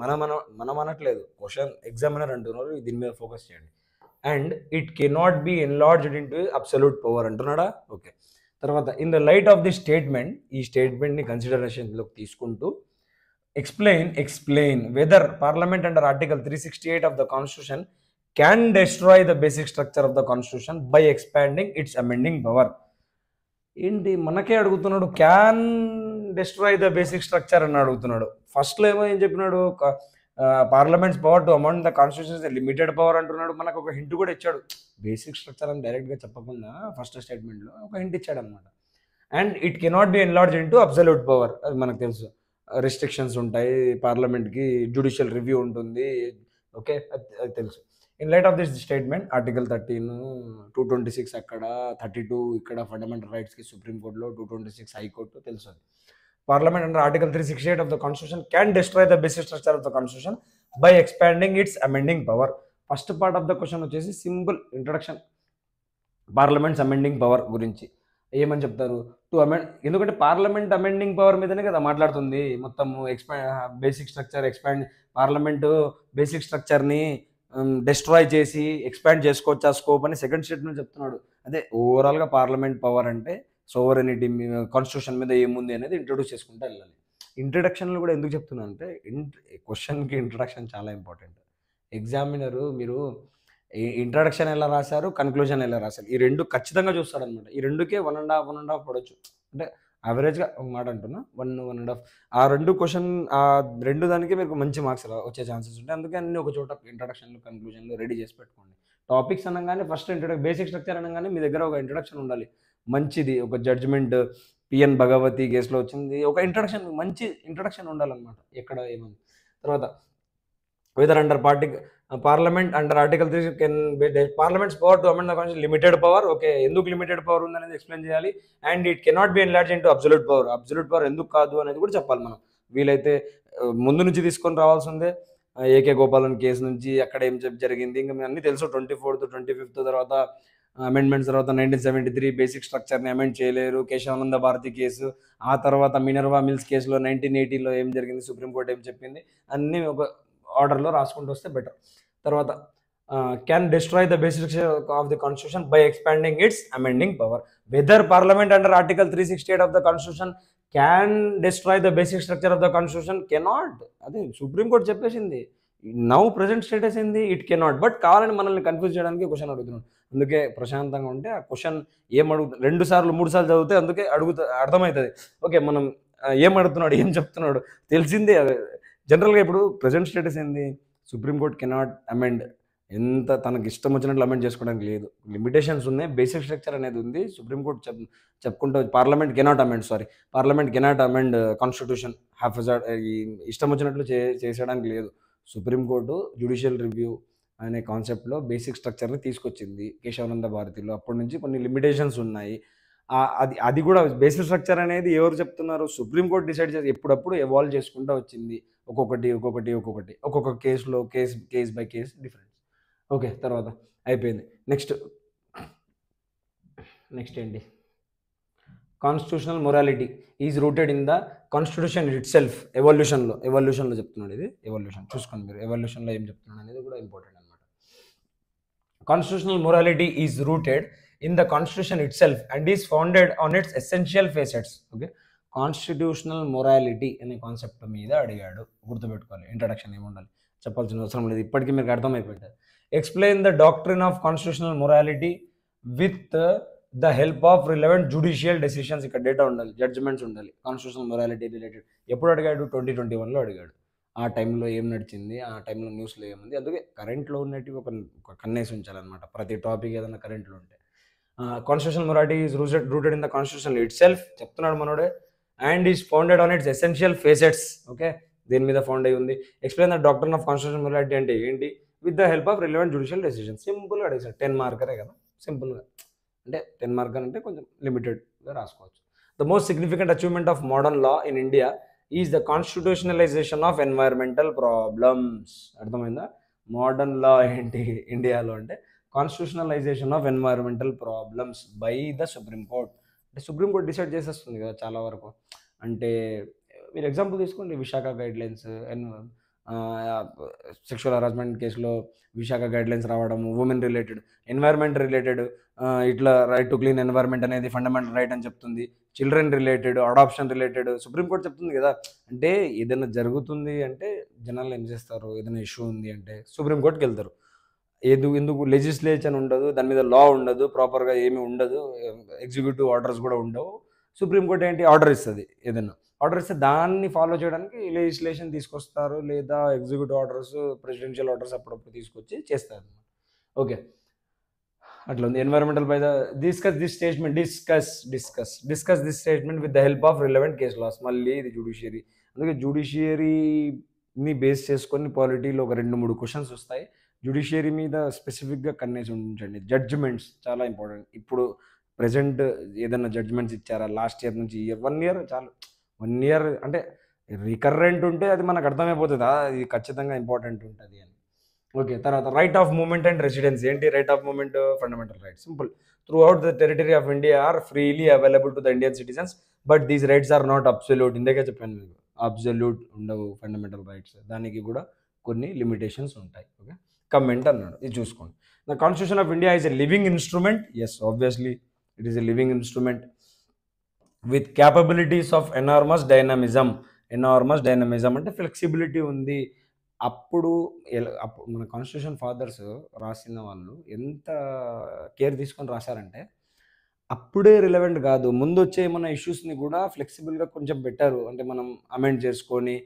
మనం అనట్లేదు, క్వశ్చన్ ఎగ్జామినర్ అంటున్నారు. దీని మీద ఫోకస్ చేయండి. And it cannot be enlarged into absolute power అంటున్నాడా? ఓకే. తర్వాత in the light of the statement, ఈ స్టేట్మెంట్ని కన్సిడరేషన్లోకి తీసుకుంటూ explain whether parliament under article 368 of the constitution can destroy the basic structure of the constitution by expanding its amending power. ఏంటి మనకే అడుగుతున్నాడు, can destroy the basic structure అని అడుగుతున్నాడు. ఫస్ట్లో ఏమో ఏం చెప్పినాడు, parliaments power to amend the constitution limited power అంటున్నాడు. మనకు ఒక హింట్ కూడా ఇచ్చాడు. బేసిక్ స్ట్రక్చర్ అని డైరెక్ట్గా చెప్పకుండా ఫస్ట్ స్టేట్మెంట్లో ఒక హింట్ ఇచ్చాడు అనమాట. And it cannot B enlarge into absolute power, అది మనకు తెలుసు. రిస్ట్రిక్షన్స్ ఉంటాయి పార్లమెంట్కి, జ్యుడిషియల్ రివ్యూ ఉంటుంది. ఓకే, అది తెలుసు. In light of this statement article 13, 226 అక్కడ, 32 ఇక్కడ ఫండమెంటల్ రైట్స్కి సుప్రీంకోర్టులో, 226 హైకోర్టు, తెలుసు అది. Parliament under article 368 of the constitution can destroy the basic structure of the constitution by expanding its amending power. First part of the question వచ్చేసి simple introduction, parliament's amending power గురించి ఏమని చెప్తారు, to amend. ఎందుకంటే parliament amending power మీదనే కదా మాట్లాడుతుంది మొత్తము. Basic structure expand, parliament basic స్ట్రక్చర్ని డిస్ట్రాయ్ చేసి ఎక్స్పాండ్ చేసుకోవచ్చు ఆ స్కోప్ అని సెకండ్ స్టేట్మెంట్ చెప్తున్నాడు. అదే ఓవరాల్గా పార్లమెంట్ పవర్ అంటే సోవరెనిటీ, కాన్స్టిట్యూషన్ మీద ఏముంది అనేది ఇంట్రొడ్యూస్ చేసుకుంటూ వెళ్ళాలి. ఇంట్రడక్షన్లో కూడా ఎందుకు చెప్తున్నా అంటే క్వశ్చన్కి ఇంట్రడక్షన్ చాలా ఇంపార్టెంట్. ఎగ్జామినరు మీరు ఇంట్రడక్షన్ ఎలా రాశారు, కన్క్లూజన్ ఎలా రాశారు, ఈ రెండు ఖచ్చితంగా చూస్తాడనమాట. ఈ రెండుకే 1.5 పడవచ్చు. అంటే యావరేజ్గా మాట అంటున్నా, 1.5. ఆ రెండు క్వశ్చన్, ఆ రెండు దానికి మీకు మంచి మార్క్స్ వచ్చే ఛాన్సెస్ ఉంటాయి. అందుకే అన్ని ఒక చోట ఇంట్రడక్షన్లు, కన్క్లూజన్లు రెడీ చేసి పెట్టుకోండి. టాపిక్స్ అనగానే ఫస్ట్ బేసిక్ స్ట్రక్చర్ అనగానే మీ దగ్గర ఒక ఇంట్రడక్షన్ ఉండాలి మంచిది. ఒక జడ్జ్మెంట్ పిఎన్ భగవతి కేసులో వచ్చింది, ఒక ఇంట్రడక్షన్, మంచి ఇంట్రడక్షన్ ఉండాలన్నమాట ఎక్కడ ఏముంది. తర్వాత whether under parliament under article 3 can be parliament's power to amend the constitution limited power. Okay, ఎందుకు లిమిటెడ్ పవర్ ఉందనేది ఎక్స్ప్లెయిన్ చేయాలి. And it cannot B enlarge into absolute power. Absolute power ఎందుకు కాదు అనేది కూడా చెప్పాలి మనం. వీలైతే ముందు నుంచి తీసుకొని రావాల్సిందే, ఏకే గోపాలన్ కేసు నుంచి అక్కడ ఏం జరిగింది, ఇంకా మేము అన్నీ తెలుసు. 24th 25th తర్వాత అమెండ్మెంట్స్, తర్వాత 1973 బేసిక్ స్ట్రక్చర్ని అమెండ్ చేయలేరు, కేశవానంద భారతి కేసు, ఆ తర్వాత మినర్వా మిల్స్ కేసులో 1980లో ఏం జరిగింది, సుప్రీంకోర్టు ఏం చెప్పింది, అన్నీ ఒక ఆర్డర్లో రాసుకుంటూ వస్తే బెటర్. తర్వాత can destroy the basic structure of the constitution by expanding its amending power. Whether parliament under article 368 of the constitution can destroy the basic structure of the constitution, cannot. అదే supreme court చెప్పేసింది. Now present status ఏంది, it cannot. But కావాలని మనల్ని confuse చేయడానికి question అడుగుతున్నాడు. అందుకే ప్రశాంతంగా ఉంటే ఆ క్వశ్చన్ ఏం 2 సార్లు 3 సార్లు చదివితే అందుకే అర్థమవుతుంది. ఓకే, మనం ఏం అడుగుతున్నాడు, ఏం చెప్తున్నాడు తెలిసిందే. జనరల్గా ఇప్పుడు ప్రజెంట్ స్టేటస్ ఏంది, సుప్రీంకోర్టు కెనాట్ అమెండ్, ఎంత తనకి ఇష్టం వచ్చినట్లు అమెండ్ చేసుకోవడానికి లేదు, లిమిటేషన్స్ ఉన్నాయి, బేసిక్ స్ట్రక్చర్ అనేది ఉంది. సుప్రీంకోర్టు చెప్పుకుంటూ పార్లమెంట్ కెనాట్ అమెండ్ కాన్స్టిట్యూషన్ ఇష్టం వచ్చినట్లు చేసేయడానికి లేదు. సుప్రీంకోర్టు జ్యుడిషియల్ రివ్యూ అనే కాన్సెప్ట్లో బేసిక్ స్ట్రక్చర్ని తీసుకొచ్చింది కేశవానంద భారతిలో. అప్పటి నుంచి కొన్ని లిమిటేషన్స్ ఉన్నాయి. అది కూడా బేసిక్ స్ట్రక్చర్ అనేది ఎవరు చెప్తున్నారు, సుప్రీంకోర్టు డిసైడ్ చేసి ఎప్పుడప్పుడు ఎవాల్వ్ చేసుకుంటూ వచ్చింది. ఒక్కొక్క కేసులో case by case difference. Okay, తర్వాత అయిపోయింది. నెక్స్ట్ ఏంటి, constitutional morality is rooted in the constitution itself. ఎవల్యూషన్లో చెప్తున్నాడు ఇది. ఎవల్యూషన్ చూసుకోండి మీరు, ఎవల్యూషన్లో ఏం చెప్తున్నాడు అనేది కూడా ఇంపార్టెంట్ అనమాట. Constitutional morality is rooted in the constitution it self and is founded on it's essential facets. Okay, constitutional morality అనే కాన్సెప్ట్ మీద అడిగాడు, గుర్తుపెట్టుకోవాలి. ఇంట్రడక్షన్ ఏమి ఉండాలి, చెప్పాల్సిన అవసరం లేదు, ఇప్పటికీ మీకు అర్థమైపోయింది. Explain the doctrine of constitutional morality with the help of relevant judicial decisions. ఇక్కడ డేటా ఉండాలి, జడ్జ్మెంట్స్ ఉండాలి. కాన్స్టిట్యూషనల్ మొరాలిటీ రిలేటెడ్ ఎప్పుడు అడిగాడు? 2021లో అడిగాడు. ఆ టైంలో ఏం నడిచింది, ఆ టైంలో న్యూస్లో ఏముంది, అందుకే కరెంట్లో ఉన్నట్టు ఒక కన్నేసి ఉంచాలన్నమాట ప్రతి టాపిక్ ఏదైనా కరెంట్లో ఉంటే. Constitutional morality is rooted in the constitution it self చెప్తున్నాడు మనోడే, and is founded on it's essential facets. Okay, దేని మీద ఫౌండ్ అయి ఉంది? Explain the doctrine of constitutional morality అంటే ఏంటి? With the help of relevant judicial decision. సింపుల్గా అడిగాడు, 10 మార్కరే కదా, సింపుల్గా. అంటే 10 మార్కర్ అంటే కొంచెం లిమిటెడ్గా రాసుకోవచ్చు. The most significant achievement of modern law in India is the constitutionalisation of environmental problems. అర్థమైందా? మోడర్న్ లా ఏంటి ఇండియాలో అంటే constitutionalisation of environmental problems by the supreme court. అంటే సుప్రీంకోర్టు డిసైడ్ చేసేస్తుంది కదా చాలా వరకు. అంటే మీరు ఎగ్జాంపుల్ తీసుకోండి, విశాఖ గైడ్లైన్స్, సెక్షువల్ హరాస్మెంట్ కేసులో విశాఖ గైడ్లైన్స్ రావడము, ఉమెన్ రిలేటెడ్, ఎన్వైర్మెంట్ రిలేటెడ్, ఇట్లా రైట్ టు క్లీన్ ఎన్వైర్మెంట్ అనేది ఫండమెంటల్ రైట్ అని చెప్తుంది. Children related, adoption related supreme court చెప్తుంది కదా. అంటే ఏదైనా జరుగుతుంది అంటే జనాలు ఏం చేస్తారు, ఏదైనా ఇష్యూ ఉంది అంటే సుప్రీంకోర్టుకి వెళ్తారు. ఎందుకు లెజిస్లేషన్ ఉండదు, దాని మీద లా ఉండదు, ప్రాపర్గా ఏమీ ఉండదు, ఎగ్జిక్యూటివ్ ఆర్డర్స్ కూడా ఉండవు. సుప్రీంకోర్టు ఏంటి, ఆర్డర్ ఇస్తుంది. ఏదైనా ఆర్డర్ ఇస్తే దాన్ని ఫాలో చేయడానికి లెజిస్లేషన్ తీసుకొస్తారు, లేదా ఎగ్జిక్యూటివ్ ఆర్డర్స్, ప్రెసిడెన్షియల్ ఆర్డర్స్ అప్పుడప్పుడు తీసుకొచ్చి చేస్తారు. ఓకే, అట్లా ఉంది. Environmental by the discuss this statement with the help of relevant case laws. మళ్ళీ ఇది జుడిషియరీ, అందుకే జుడిషియరీని బేస్ చేసుకొని పాలిటీలో ఒక 2-3 క్వశ్చన్స్ వస్తాయి. జుడిషియరీ మీద స్పెసిఫిక్గా కన్నేసి ఉంచండి. జడ్జిమెంట్స్ చాలా ఇంపార్టెంట్. ఇప్పుడు ప్రజెంట్ ఏదైనా జడ్జిమెంట్స్ ఇచ్చారా లాస్ట్ ఇయర్ నుంచి, 1 ఇయర్ చాలు. 1 ఇయర్ అంటే రికరెంట్ ఉంటే అది మనకు అర్థమైపోతుంది, ఇది ఖచ్చితంగా ఇంపార్టెంట్ ఉంటుంది అని. ఓకే, తర్వాత right of movement and residency. ఏంటి right of movement? Fundamental right. Simple. Throughout the territory of India are freely available to the Indian citizens but these rights are not absolute. ఇందాకే చెప్పాను మీకు, absolute ఉండవు fundamental rights, దానికి కూడా కొన్ని limitations ఉంటాయి. Okay, comment అన్నాడు, ఇది చూసుకోండి. The constitution of India is a living instrument. Yes, obviously it is a living instrument with capabilities of enormous dynamism. Enormous dynamism అంటే ఫ్లెక్సిబిలిటీ ఉంది. అప్పుడు మన కాన్స్టిట్యూషన్ ఫాదర్స్ రాసిన వాళ్ళు ఎంత కేర్ తీసుకొని రాశారంటే, అప్పుడే రిలవెంట్ కాదు, ముందు వచ్చే మన ఇష్యూస్ని కూడా ఫ్లెక్సిబుల్గా కొంచెం పెట్టారు. అంటే మనం అమెండ్ చేసుకొని,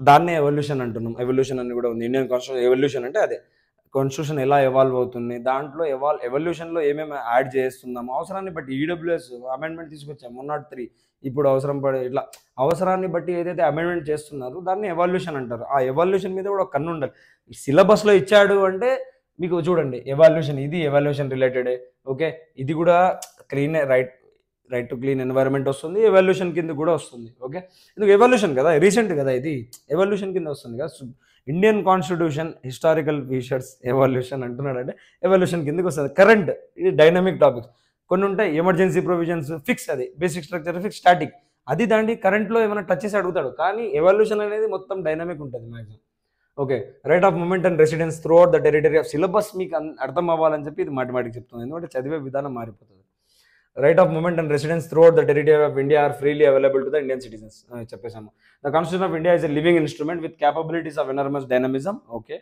దాన్నే ఎవల్యూషన్ అంటున్నాం. ఎవల్యూషన్ అని కూడా ఉంది ఇండియన్ కాన్స్టిట్యూషన్. ఎవల్యూషన్ అంటే అదే కాన్స్టిట్యూషన్ ఎలా ఎవాల్వ్ అవుతుంది, దాంట్లో ఎవల్యూషన్లో ఏమేమి యాడ్ చేస్తున్నాము, అవసరాన్ని బట్టి. ఈడబ్ల్యూఎస్ అమెండ్మెంట్ తీసుకొచ్చాము 103, ఇప్పుడు అవసరం పడే ఇట్లా అవసరాన్ని బట్టి ఏదైతే అమెండ్మెంట్ చేస్తున్నారో దాన్ని ఎవాల్యూషన్ అంటారు. ఆ ఎవాల్యూషన్ మీద కూడా ఒక కన్ను ఉండాలి. సిలబస్లో ఇచ్చాడు అంటే మీకు చూడండి, ఎవాల్యూషన్, ఇది ఎవాల్యూషన్ రిలేటెడే. ఓకే, ఇది కూడా clean right to clean environment వస్తుంది, ఎవాల్యూషన్ కింద కూడా వస్తుంది. ఓకే, ఎందుకు ఎవాల్యూషన్ కదా, రీసెంట్ కదా, ఇది ఎవాల్యూషన్ కింద వస్తుంది కదా. Indian constitution historical features evolution అంటున్నాడంటే ఎవల్యూషన్ కిందకి వస్తుంది. కరెంట్, ఇది డైనమిక్ టాపిక్స్ కొన్ని ఉంటాయి. ఎమర్జెన్సీ ప్రొవిజన్స్ ఫిక్స్, అది బేసిక్ స్ట్రక్చర్ ఫిక్స్, స్టాటిక్, అది దాండి కరెంట్లో ఏమైనా టచ్ చేసి అడుగుతాడు. కానీ ఎవల్యూషన్ అనేది మొత్తం డైనమిక్ ఉంటుంది maximum. Okay, right of movement and residence throughout the territory of. Syllabus మీకు అర్థం అవ్వాలని చెప్పి ఇది మాటిమాటికి చెప్తుంది, ఎందుకంటే చదివే విధానం మారిపోతుంది. Right of movement and residence throughout the territory of India are freely available to the Indian citizens. చెప్పేసాము. The constitution of India is a living instrument with capabilities of enormous dynamism. Okay,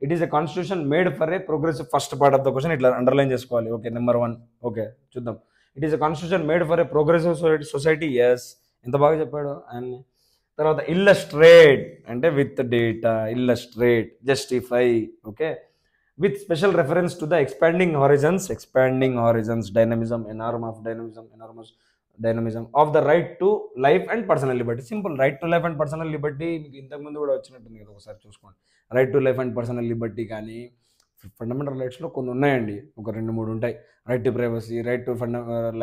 it is a constitution made for a progressive. First part of the question ఇట్లా underline చేసుకోవాలి. Okay, number 1. Okay, చూద్దాం. It is a constitution made for a progressive society. Yes, ఎంత బాగా చెప్పాడు ఆయన. తర్వాత illustrate అంటే with data, illustrate, justify. Okay, with special reference to the expanding horizons, dynamism, enormous dynamism of the right to life and personal liberty. Simple, right to life and personal liberty మీకు ఇంతకు ముందు కూడా వచ్చినట్టుంది కదా, ఒకసారి చూసుకోండి. Right to life and personal liberty కానీ fundamental రైట్స్లో కొన్ని ఉన్నాయండి, ఒక 2-3 ఉంటాయి. Right to privacy, right to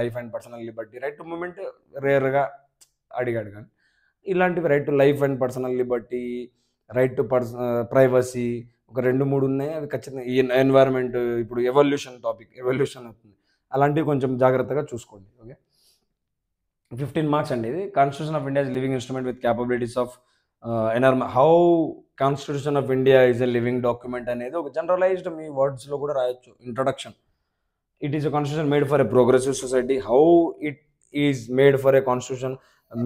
life and personal liberty, right to moment రేర్గా అడిగాడు. కానీ ఇలాంటివి right to life and personal liberty, right to privacy, ఒక 2-3 ఉన్నాయి. అవి ఖచ్చితంగా ఈ ఎన్వైరన్మెంట్, ఇప్పుడు ఎవల్యూషన్ టాపిక్, ఎవల్యూషన్ అవుతుంది, అలాంటివి కొంచెం జాగ్రత్తగా చూసుకోండి. ఓకే, 15 మార్క్స్ అండి ఇది. Constitution of India is living instrument with capabilities of how constitution of India is a living document అనేది ఒక జనరలైజ్డ్ మీ వర్డ్స్లో కూడా రాయొచ్చు. Introduction, it is a constitution made for a progressive society. How it is made for a constitution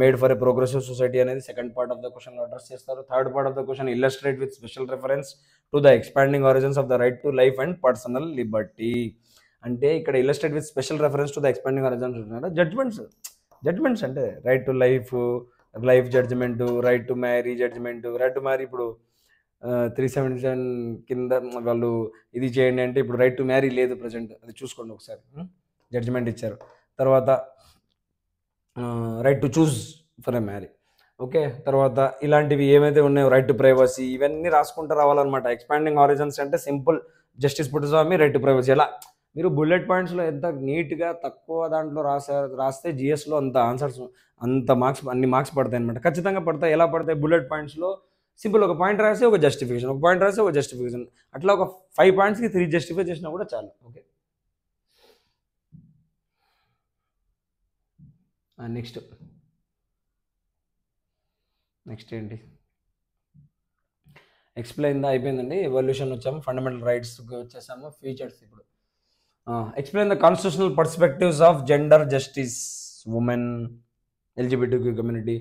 made for a progressive society అనేది second part of the question address చేస్తారు. Third part of the question illustrate with special reference to the expanding origins of the right to life and personal liberty. అంటే ఇక్కడ illustrate with special reference to the expanding origins judgements అంటే right to life judgement, right to marry judgement. Right to marry ఇప్పుడు 377 కింద వాళ్ళు ఇది చేయండి అంటే ఇప్పుడు రైట్ టు మ్యారీ లేదు ప్రజెంట్, అది చూసుకోండి ఒకసారి. జడ్జ్మెంట్ ఇచ్చారు. తర్వాత right to choose for a marry. Okay, తర్వాత ఇలాంటివి ఏమైతే ఉన్నాయో రైట్ టు ప్రైవసీ, ఇవన్నీ రాసుకుంటూ రావాలన్నమాట. ఎక్స్పాండింగ్ ఆరిజిన్స్ అంటే simple justice Puttaswamy right to privacy. ఎలా మీరు బుల్లెట్ పాయింట్స్లో ఎంత నీట్గా తక్కువ దాంట్లో రాస్తే జిఎస్లో అంత ఆన్సర్స్ అంత మార్క్స్ అన్ని మార్క్స్ పడతాయి అనమాట. ఖచ్చితంగా పడతాయి. ఎలా పడతాయి? బుల్లెట్ పాయింట్స్లో సింపుల్ ఒక పాయింట్ రాసి ఒక జస్టిఫికేషన్, ఒక పాయింట్ రాసి ఒక జస్టిఫికేషన్, అట్లా ఒక 5 పాయింట్స్కి 3 జస్టిఫై చేసినా కూడా చాలు. ఓకే, నెక్స్ట్ ఏంటి? ఎక్స్ప్లెయిన్ అయిపోయిందండి. ఎవల్యూషన్ వచ్చాము, ఫండమెంటల్ రైట్స్కి వచ్చేసాము, ఫీచర్స్. ఇప్పుడు explain the constitutional perspectives of gender justice, women, LGBTQ community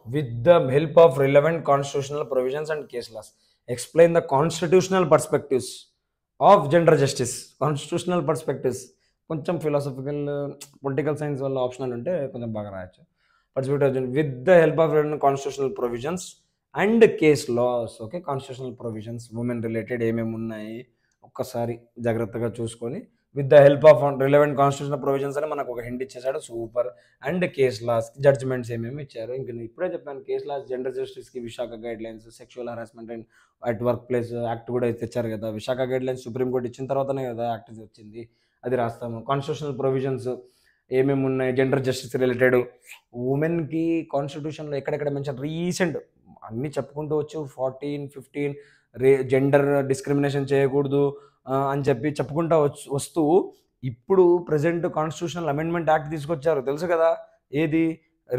with the help of relevant constitutional provisions and case laws. Explain the constitutional perspectives of gender justice. Constitutional perspectives కొంచెం philosophical political science వల్ల optional ఉంటే కొంచెం బాగా రాయొచ్చు. Perspective with the help of constitutional provisions and case laws. Okay, constitutional provisions women related ఏమేమి ఉన్నాయి ఒక్కసారి జాగ్రత్తగా చూసుకొని with the help of relevant constitutional provisions అని మనకు ఒక హింట్ ఇచ్చేసాడు, super. And case laws, judgements ఏమేమి ఇచ్చారు. ఇంక నేను ఇప్పుడే చెప్పాను, కేస్ లాస్, జెండర్ జస్టిస్కి Vishakha guidelines, sexual harassment and at workplace act కూడా తెచ్చారు కదా. విశాఖ గైడ్ లైన్స్ సుప్రీంకోర్టు ఇచ్చిన తర్వాతనే కదా యాక్ట్ వచ్చింది, అది రాస్తాము. కాన్స్టిట్యూషనల్ ప్రొవిజన్స్ ఏమేమి ఉన్నాయి, జెండర్ జస్టిస్ రిలేటెడ్, ఉమెన్కి కాన్స్టిట్యూషన్లో ఎక్కడెక్కడ మెన్షన్, రీసెంట్ అన్నీ చెప్పుకుంటూ వచ్చు. 14, 15 జెండర్ డిస్క్రిమినేషన్ చేయకూడదు అని చెప్పి చెప్పుకుంటా వస్తూ ఇప్పుడు ప్రజెంట్ కాన్స్టిట్యూషనల్ అమెండ్మెంట్ యాక్ట్ తీసుకొచ్చారు, తెలుసు కదా. ఏది?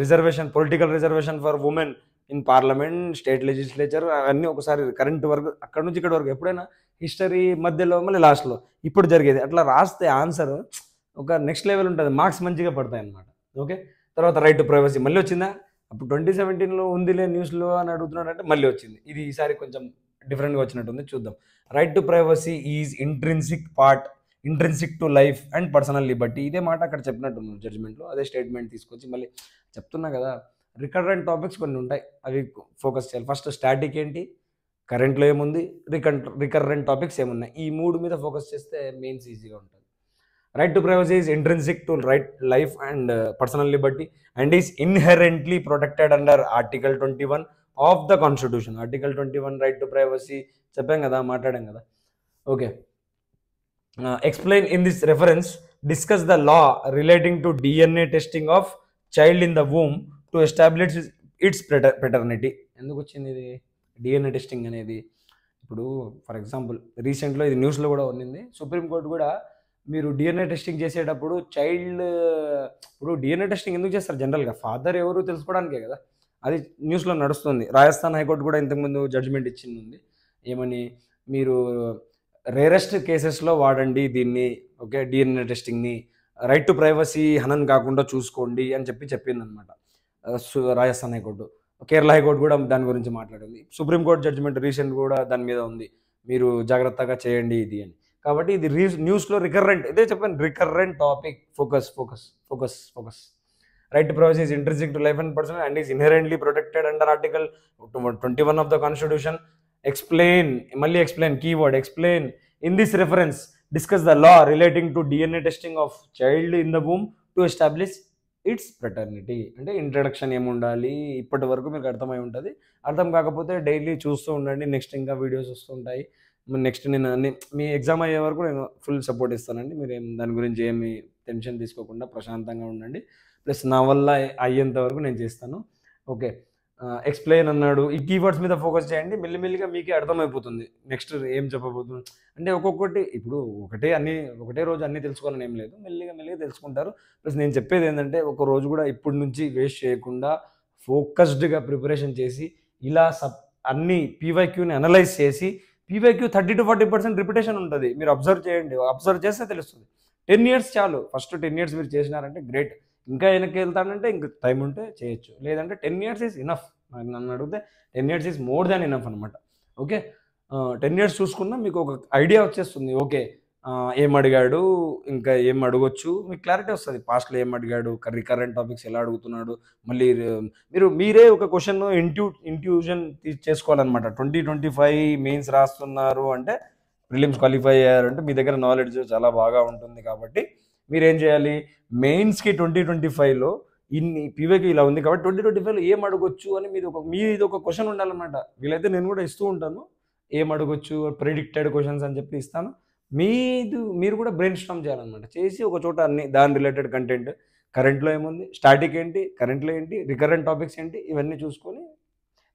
Reservation, political reservation for women in parliament, state legislature, అవన్నీ ఒకసారి కరెంట్ వరకు అక్కడ నుంచి ఇక్కడ వరకు, ఎప్పుడైనా హిస్టరీ మధ్యలో మళ్ళీ లాస్ట్లో ఇప్పుడు జరిగేది అట్లా రాస్తే ఆన్సర్ ఒక నెక్స్ట్ లెవెల్ ఉంటుంది, మార్క్స్ మంచిగా పడతాయి అన్నమాట. ఓకే, తర్వాత రైట్ టు ప్రైవసీ మళ్ళీ వచ్చిందా? అప్పుడు 2017లో ఉందిలే న్యూస్లో అని అడుగుతున్నాడంటే మళ్ళీ వచ్చింది. ఇది ఈసారి కొంచెం డిఫరెంట్గా వచ్చినట్టుంది, చూద్దాం. Right to privacy is intrinsic to life and personal Liberty. ఇదే మాట అక్కడ చెప్పినట్టున్నారు జడ్జ్మెంట్లో, అదే స్టేట్మెంట్ తీసుకొచ్చి మళ్ళీ చెప్తున్నా కదా. రికరెంట్ టాపిక్స్ కొన్ని ఉంటాయి, అవి ఫోకస్ చేయాలి. ఫస్ట్ స్టాటిక్ ఏంటి, కరెంట్లో ఏముంది, రికరెంట్ టాపిక్స్ ఏమున్నాయి, ఈ 3 మీద ఫోకస్ చేస్తే మెయిన్స్ ఈజీగా ఉంటుంది. Right to privacy is intrinsic to right life and personal Liberty and is inherently protected under article 21 of the constitution. Article 21 right to privacy చెప్పాం కదా, మాట్లాడాం కదా. Okay, explain in this reference, discuss the law relating to DNA testing of child in the womb to establish it's paternity. ఎందుకు వచ్చింది ఇది DNA testing అనేది? ఇప్పుడు for example రీసెంట్లో ఇది న్యూస్లో కూడా ఉన్నింది, సుప్రీంకోర్టు కూడా మీరు డిఎన్ఏ టెస్టింగ్ చేసేటప్పుడు చైల్డ్, ఇప్పుడు డిఎన్ఏ టెస్టింగ్ ఎందుకు చేస్తారు జనరల్గా? ఫాదర్ ఎవరు తెలుసుకోవడానికే కదా, అది న్యూస్లో నడుస్తుంది. రాజస్థాన్ హైకోర్టు కూడా ఇంతకుముందు జడ్జిమెంట్ ఇచ్చింది, ఏమని, మీరు రేరెస్ట్ కేసెస్లో వాడండి దీన్ని, ఓకే, డిఎన్ఏ టెస్టింగ్ని, రైట్ టు ప్రైవసీ హనన్ కాకుండా చూసుకోండి అని చెప్పిందనమాట రాజస్థాన్ హైకోర్టు. కేరళ హైకోర్టు కూడా దాని గురించి మాట్లాడింది. సుప్రీంకోర్టు జడ్జిమెంట్ రీసెంట్ కూడా దాని మీద ఉంది, మీరు జాగ్రత్తగా చేయండి ఇది అని. కాబట్టి ఇది న్యూస్లో రికరెంట్, ఇదే చెప్పాను, recurrent topic. Focus. Right to privacy is intrinsic to life and personal and is inherently protected under article 21 of the constitution. Explain, మళ్ళీ explain, keyword explain. In this reference discuss the law relating to DNA testing of child in the womb to establish its paternity. అంటే introduction ఏముండాలి, ఇప్పటి వరకు మీకు అర్థమై ఉంటుంది. అర్థం కాకపోతే డైలీ చూస్తూ ఉండండి, నెక్స్ట్ ఇంకా వీడియోస్ వస్తుంటాయి. నెక్స్ట్ నేను మీ ఎగ్జామ్ అయ్యే వరకు నేను ఫుల్ సపోర్ట్ ఇస్తానండి. మీరు దాని గురించి ఏమి టెన్షన్ తీసుకోకుండా ప్రశాంతంగా ఉండండి. ప్లస్ నా వల్ల అయ్యేంత వరకు నేను చేస్తాను. ఓకే, ఎక్స్‌ప్లెయిన్ అన్నాడు. ఈ కీవర్డ్స్ మీద ఫోకస్ చేయండి. మెల్లిమెల్లిగా మీకే అర్థమైపోతుంది. నెక్స్ట్ ఏం చెప్పబోతుంది. అంటే ఒక్కొక్కటి ఇప్పుడు ఒకటే రోజు అన్నీ తెలుసుకోవాలని ఏం లేదు. మెల్లిగా మెల్లిగా తెలుసుకుంటారు. ప్లస్ నేను చెప్పేదేంటంటే ఒక రోజు కూడా ఇప్పటి నుంచి వేస్ట్ చేయకుండా ఫోకస్డ్‌గా ప్రిపరేషన్ చేసి ఇలా అన్ని పీవైక్యూని అనలైజ్ చేసి పీవైక్యూ 30-40% రిపిటేషన్ ఉంటది. మీరు అబ్జర్వ్ చేయండి. అబ్జర్వ్ చేస్తే తెలుస్తది. 10 ఇయర్స్ చాలు. ఫస్ట్ 10 ఇయర్స్ మీరు చేసినారంటే గ్రేట్. ఇంకా వెనక్కి వెళ్తానంటే ఇంక టైం ఉంటే చేయొచ్చు. లేదంటే 10 ఇయర్స్ ఈజ్ ఇనఫ్. నన్ను అడిగితే 10 years is more than enough అనమాట. ఓకే. 10 ఇయర్స్ చూసుకున్నా మీకు ఒక ఐడియా వచ్చేస్తుంది. ఓకే. ఏం అడిగాడు, ఇంకా ఏం అడగొచ్చు, మీకు క్లారిటీ వస్తది. పాస్ట్‌లో ఏం అడిగాడు, రికరెంట్ టాపిక్స్ ఎలా అడుగుతున్నాడు, మళ్ళీ మీరే ఒక క్వెషన్ ఇంట్యూషన్ చేసుకోవాలనమాట. 2025 మెయిన్స్ రాస్తున్నారు అంటే, ప్రిలిమ్స్ క్వాలిఫై అయ్యారంటే మీ దగ్గర నాలెడ్జ్ చాలా బాగా ఉంటుంది కాబట్టి మీరేం చేయాలి, మెయిన్స్‌కి 2025లో ఇన్ని పీవైక్యూ ఇలా ఉంది కాబట్టి 2025లో ఏం అడగొచ్చు అని మీది ఒక క్వెషన్ ఉండాలన్నమాట. వీలైతే నేను కూడా ఇస్తూ ఉంటాను. ఏం అడగొచ్చు, ప్రిడిక్టెడ్ క్వెషన్స్ అని చెప్పి ఇస్తాను. మీరు కూడా బ్రెయిన్ స్టార్మ్ చేయాలన్నమాట. చేసి ఒక చోట అన్ని దాని రిలేటెడ్ కంటెంట్, కరెంట్‌లో ఏముంది, స్టాటిక్ ఏంటి, కరెంట్‌లో ఏంటి, రికరెంట్ టాపిక్స్ ఏంటి, ఇవన్నీ చూసుకొని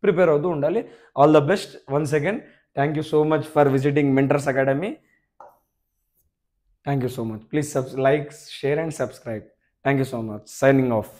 ప్రిపేర్ అవుతూ ఉండాలి. All the best once again. Thank you so much for visiting mentors academy. Thank you so much. Please like, share and subscribe. Thank you so much. Signing off.